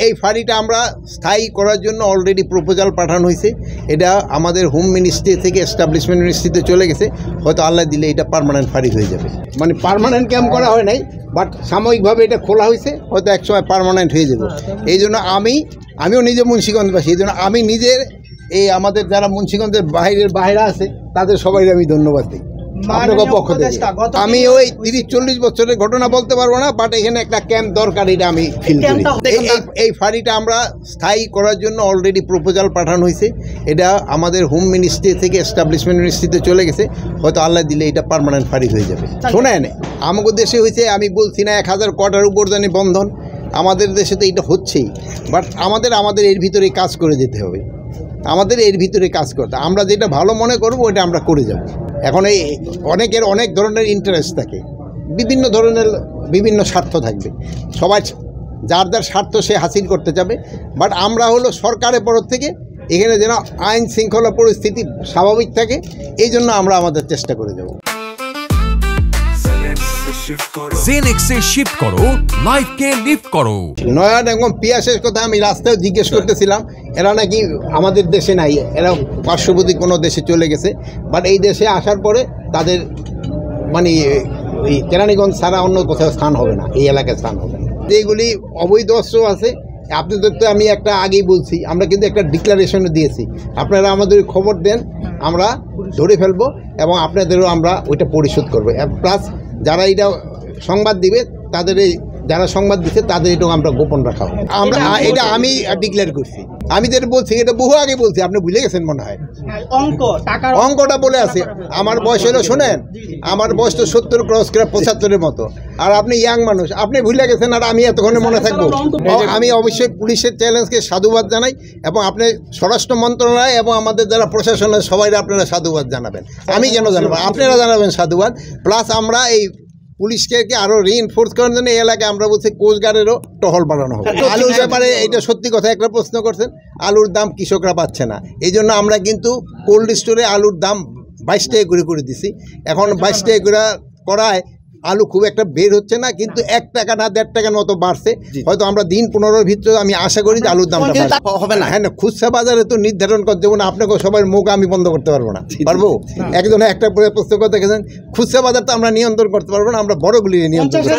এই ফাঁড়িটা আমরা স্থায়ী করার জন্য অলরেডি প্রপোজাল পাঠানো হয়েছে। এটা আমাদের হোম মিনিস্ট্রি থেকে এস্টাবলিশমেন্ট মিনিস্ট্রিতে চলে গেছে। হয়তো আল্লাহ দিলে এটা পার্মানেন্ট ফাঁড়ি হয়ে যাবে। মানে পার্মানেন্ট ক্যাম্প করা হয় নাই, বাট সাময়িকভাবে এটা খোলা হয়েছে, হয়তো একসময় পার্মানেন্ট হয়ে যাবে। এই জন্য আমিও নিজে মুন্সিগঞ্জবাসী, এই জন্য আমি নিজের এই আমাদের যারা মুন্সিগঞ্জের বাইরে আছে তাদের সবাই আমি ধন্যবাদ দিই আপনাদের পক্ষ থেকে। আমি ওই 30-40 বছরের ঘটনা বলতে পারবো না, বাট এখানে একটা ক্যাম্প দরকার, এটা আমি ফিল করি। এই ফাঁড়িটা আমরা স্থায়ী করার জন্য অলরেডি প্রপোজাল পাঠানো হয়েছে। এটা আমাদের হোম মিনিস্ট্রি থেকে এস্টাবলিশমেন্ট মিনিস্ট্রিতে চলে গেছে। হয়তো আল্লাহ দিলে এটা পার্মানেন্ট ফাঁড়ি হয়ে যাবে। শোনেন, আমাদের দেশে হয়েছে, আমি বলছি না 1000 কোটার উপর জানি বন্ধন, আমাদের দেশে তো এটা হচ্ছেই, বাট আমাদের এর ভিতরে কাজ করে যেতে হবে। আমাদের এর ভিতরে কাজ করতে, আমরা যেটা ভালো মনে করব ওটা আমরা করে যাব। এখন এই অনেকের অনেক ধরনের ইন্টারেস্ট থাকে, বিভিন্ন ধরনের বিভিন্ন স্বার্থ থাকবে, সবাই যার যার স্বার্থ সে হাসিল করতে যাবে। বাট আমরা হলো সরকারের পর থেকে এখানে যেন আইন শৃঙ্খলা পরিস্থিতি স্বাভাবিক থাকে, এই জন্য আমরা আমাদের চেষ্টা করে যাব। জেনেক্সে শিফট করো, লাইফকে লিফট করো। নয়ন এবং পিয়াসের কথা আমি রাস্তায় জিজ্ঞেস করতেছিলাম, এরা নাকি আমাদের দেশে নাই, এরা পার্শ্ববর্তী কোনো দেশে চলে গেছে। বাট এই দেশে আসার পরে তাদের মানে এই কেরানীগঞ্জ ছাড়া অন্য কোথাও স্থান হবে না, এই এলাকায় স্থান হবে না। যেগুলি অবৈধ অস্ত্র আছে, আপনাদের তো আমি একটা আগেই বলছি, আমরা কিন্তু একটা ডিক্লারেশনও দিয়েছি, আপনারা আমাদের খবর দেন, আমরা ধরে ফেলবো এবং আপনাদেরও আমরা ওইটা পরিশোধ করবো। প্লাস যারা এটা সংবাদ দিবে তাদের যারা সংবাদ দিচ্ছে তাদের এটাও আমরা গোপন রাখা হবে। এটা আমি ডিক্লেয়ার করছি, আমি যেটা বলছি এটা বহু আগে বলছি, আপনি ভুলে গেছেন মনে হয়। অঙ্কটা বলে আছে, আমার বয়স হলো, শোনেন, আমার বয়স তো 70 ক্রস করে 75-এর মতো, আর আপনি ইয়াং মানুষ, আপনি ভুলে গেছেন, আর আমি এতক্ষণে মনে থাকবো। আমি অবশ্যই পুলিশের চ্যালেঞ্জকে সাধুবাদ জানাই, এবং আপনি স্বরাষ্ট্র মন্ত্রণালয় এবং আমাদের যারা প্রশাসনের সবাই আপনারা সাধুবাদ জানাবেন। আমি কেন জানাবো, আপনারা জানাবেন সাধুবাদ। প্লাস আমরা এই পুলিশকে আরও রিইনফোর্স করার জন্য এই এলাকায় আমরা বলছি কোস্টগার্ডেরও টহল বাড়ানো হবে। আলুর ব্যাপারে এটা সত্যি কথা, একটা প্রশ্ন করছেন, আলুর দাম কৃষকরা পাচ্ছে না, এই জন্য আমরা কিন্তু কোল্ড স্টোরে আলুর দাম 22 টাকা করে দিছি। এখন 22 টাকা করে করায় আলু খুব একটা বের হচ্ছে না, কিন্তু 1 টাকা না 1.5 টাকার মতো বাড়ছে। হয়তো আমরা দিন 15-এর ভিতরে আমি আশা করি যে আলুর দামটা হবে না। হ্যাঁ, খুচরা বাজারে তো নির্ধারণ করতে দেবো না, আপনাকে সবার মুখ আমি বন্ধ করতে পারবো না, পারবো? একজনে একটা প্রশ্ন করে দেখেছেন, খুচরা বাজার তো আমরা নিয়ন্ত্রণ করতে পারবো না, আমরা বড়গুলি নিয়ন্ত্রণ করতে